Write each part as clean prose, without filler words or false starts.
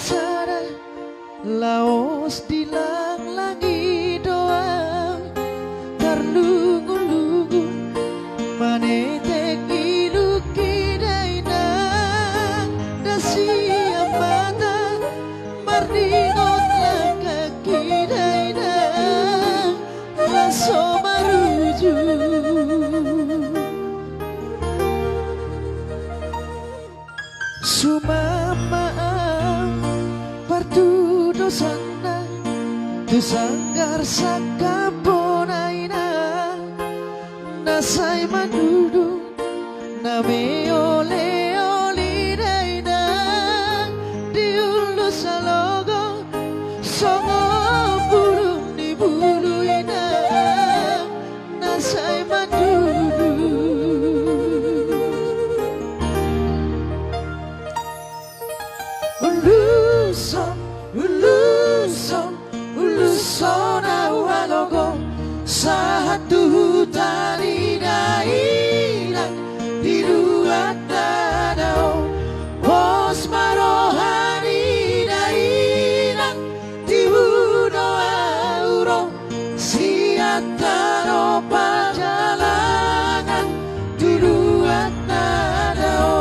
sana laos di lang-langi doang terlungu-lungu manetek iluki dainang dasiam mata marningot lang kaki dainang laso maruju sumamaang partudo sana tu sanggar sakaponaina nasay manudu name ole oli daina diulu salogo songo burung di bulu ina nasay manudu uluson awalogo satu tali dainang diruat dadao bos marohani dainang tibuno auro siataro perjalanan diruat dadao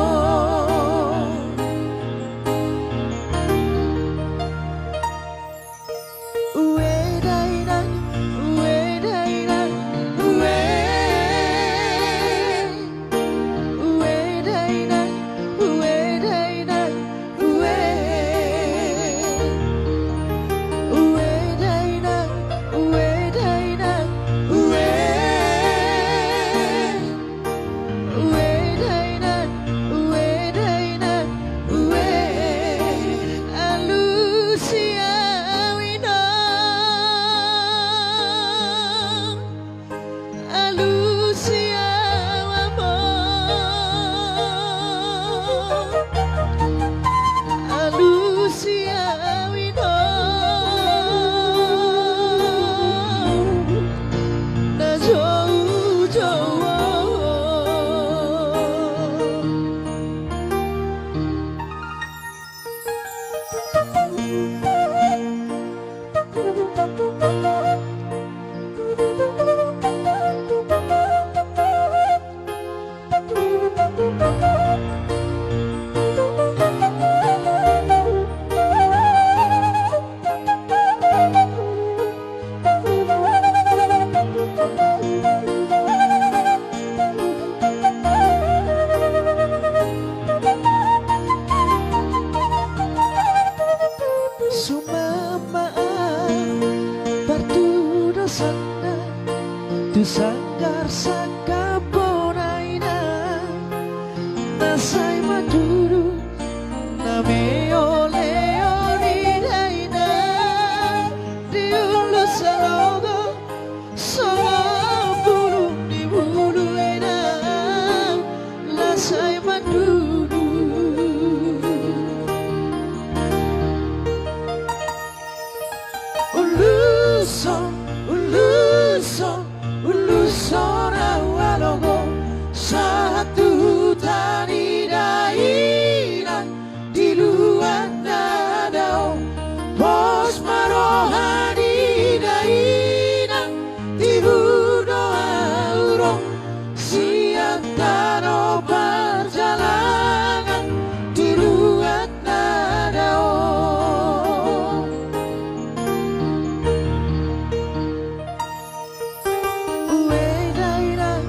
tu sanggar sakaponaina nasay maduru name ole oli daina diulu salogo songo burung di bulu enang nasay maduru uluson awalogo satu tani dainang di luar dadao bos marohani dainang tibuno auro siantaro perjalanan di luar dadao uwe dainang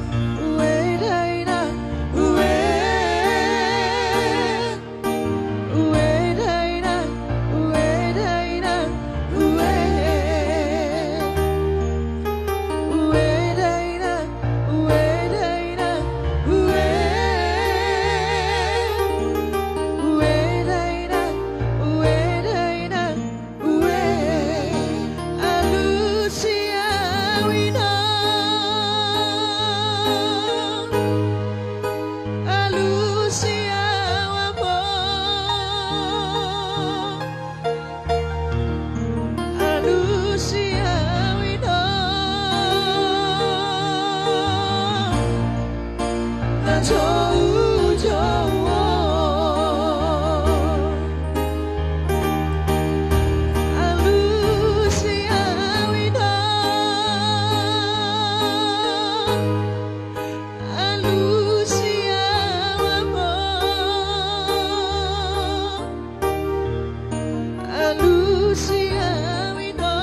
Lucia Wino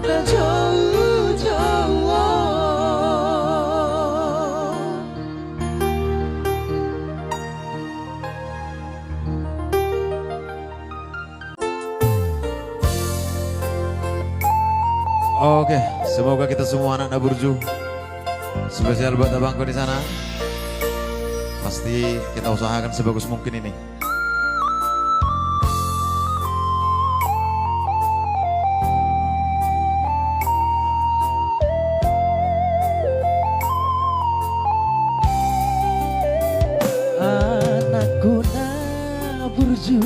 Na jauh-jauh Oke, semoga kita semua anak-anak Burju, spesial buat abangku di sana. Pasti kita usahakan sebagus mungkin ini. Anakku na Burju,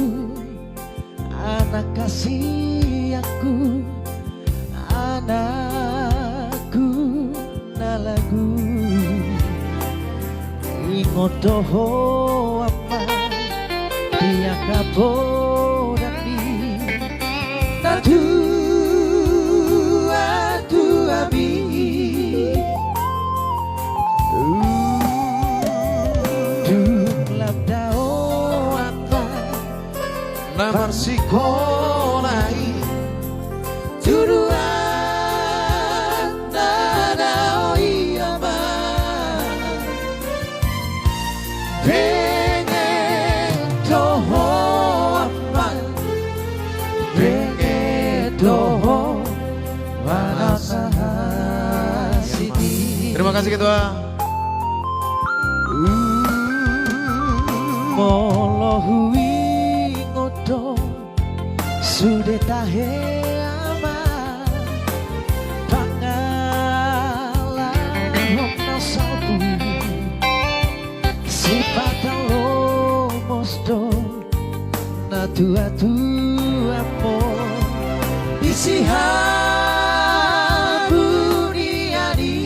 anak kasih aku, anakku na lagu ingotoho apa dia kabodani na tua bi labdao apa Namar sikolai tuduhan dadao iyama pengen toho apa pengen toho warasa sini Terima kasih Ketua. Molohui ngoto sudah tahe ama pangalan hokna sabu sipatan lo mosto na tua mo isi buniani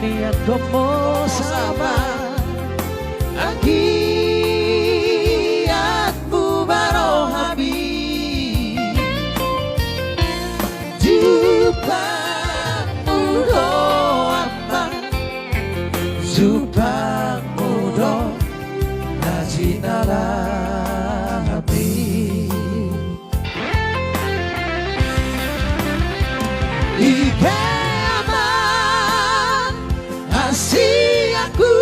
niat domo sama akiatmu barohabi jupamu doa jupamu do najinala habi kasih aku,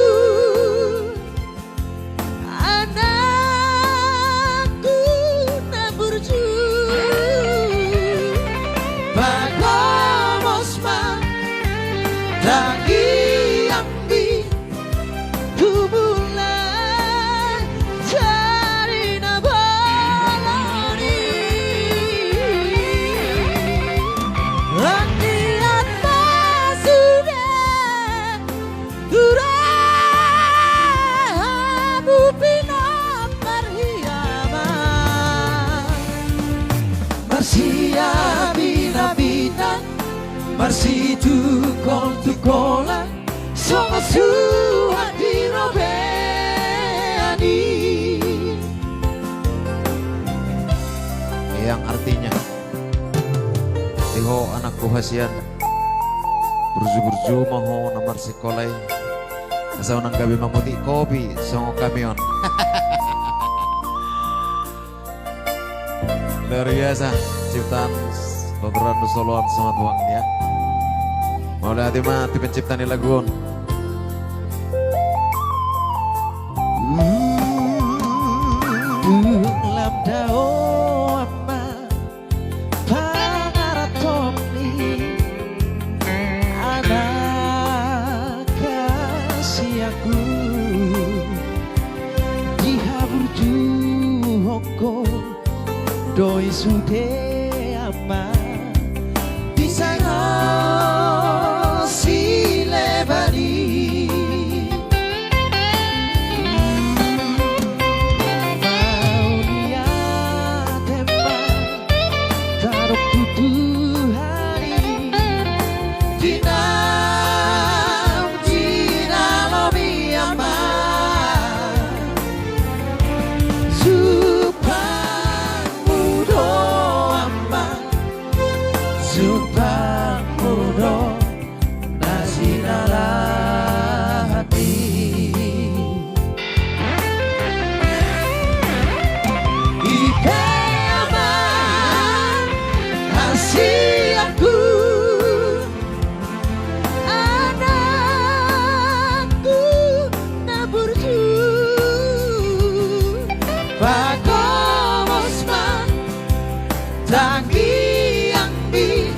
anakku na Burju bagomosma lagi ambi hubungan cari nabalani Marsia bina-bina Marsi tukol-tukola Songo suha di robeani Yang artinya Tiho anakku hasian Burju-burju maho namar sikolai Asal nang gabi mamuti kopi songo kamion. Luar biasa ciptaan Bapak Soloan sama tuang ini ya. Mau lihat mati penciptaan lagu. Labdao ama pangaratoni anak kasih aku dihaburju hoko doi sude ama disana si lebani mau dia tembak taruh tutu hari dinam lobi ama Jupamu doa Sumpah mudo nasinalah hati Ikaman kasih aku Anakku naburju Pagomosman Tangi yang di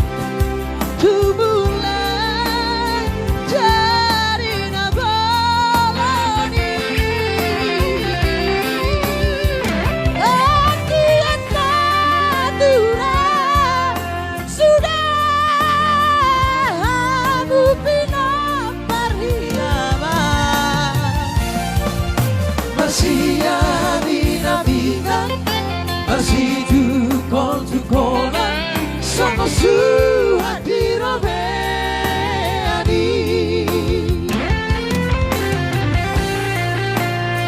Tumulai Dari nabalani Akian natura Sudah Bupina parhiaman Masih bina-bina Masih tukol-tukolan Sama suhati robeani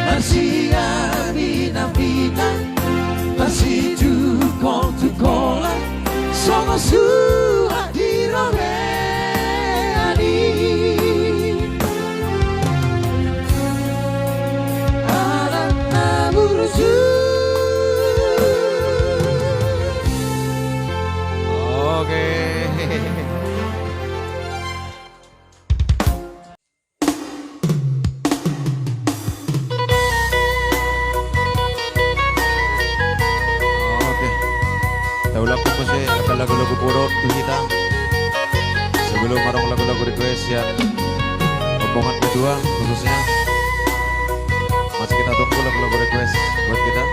Masih bina-bina Masih tukol-tukolan Sama suhati robeani Alam naburju Oke. Oke. Kita ulang kembali akan lagu-lagu purut kita. Sebelum marong lagu-lagu request yang rombongan kedua khususnya. Masih kita tunggu lagu-lagu request buat kita.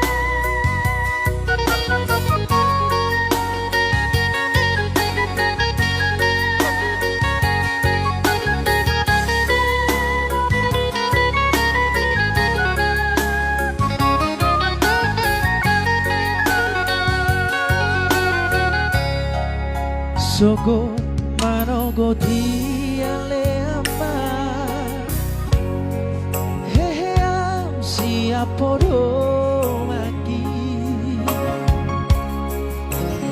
Soko manogo tiale ama Hehe am siaporo maki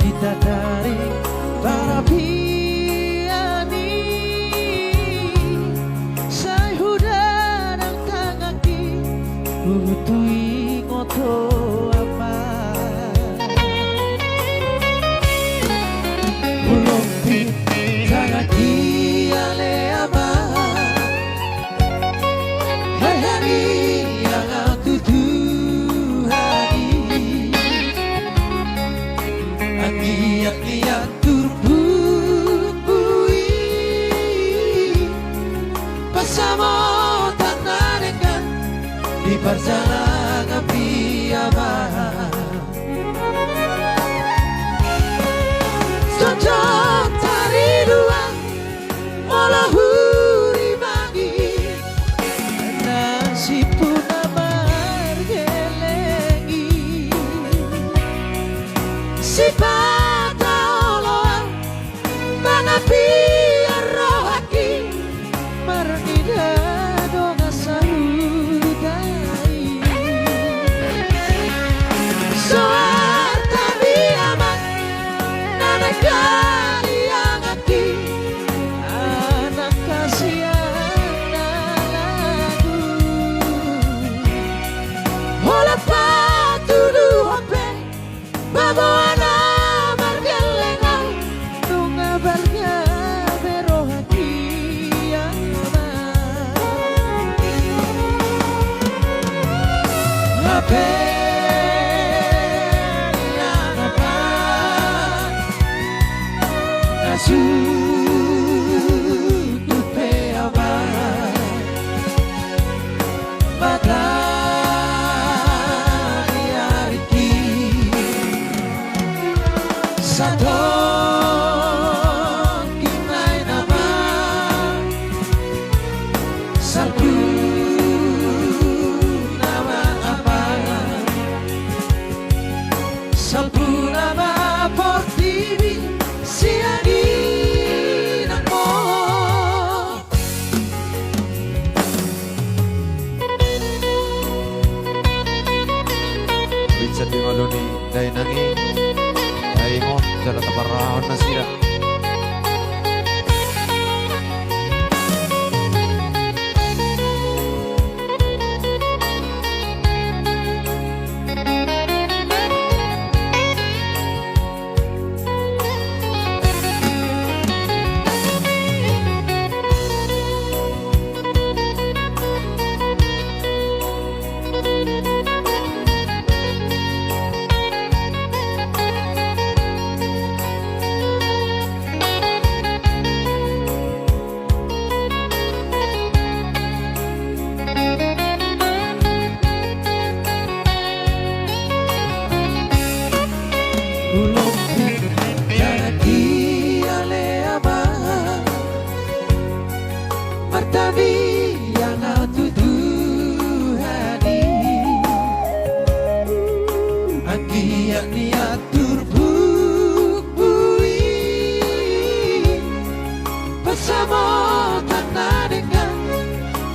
Kita dari para piani Sai hudan ang tangaki Utui ngoto ama Tanaki ale ama Hari yang aku tuhani Aki-aki yang turbui Pasamo tananekan Di perjalanan piaman Cocok tari dua Olah huri bagi Nasi puna margelengi Si pata oloa Mana biar rohaki Marnida donga salutai Soar tabi aman Nana kalian hati Anak kasihan lagu Hola patudu hope Baboana margelengan Nunga barga berohati Hape yang apa Nasutu pe apa Matahari ariki Sadon kinai nama Salku nama apa Salku nama portivi siani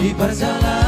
di perjalanan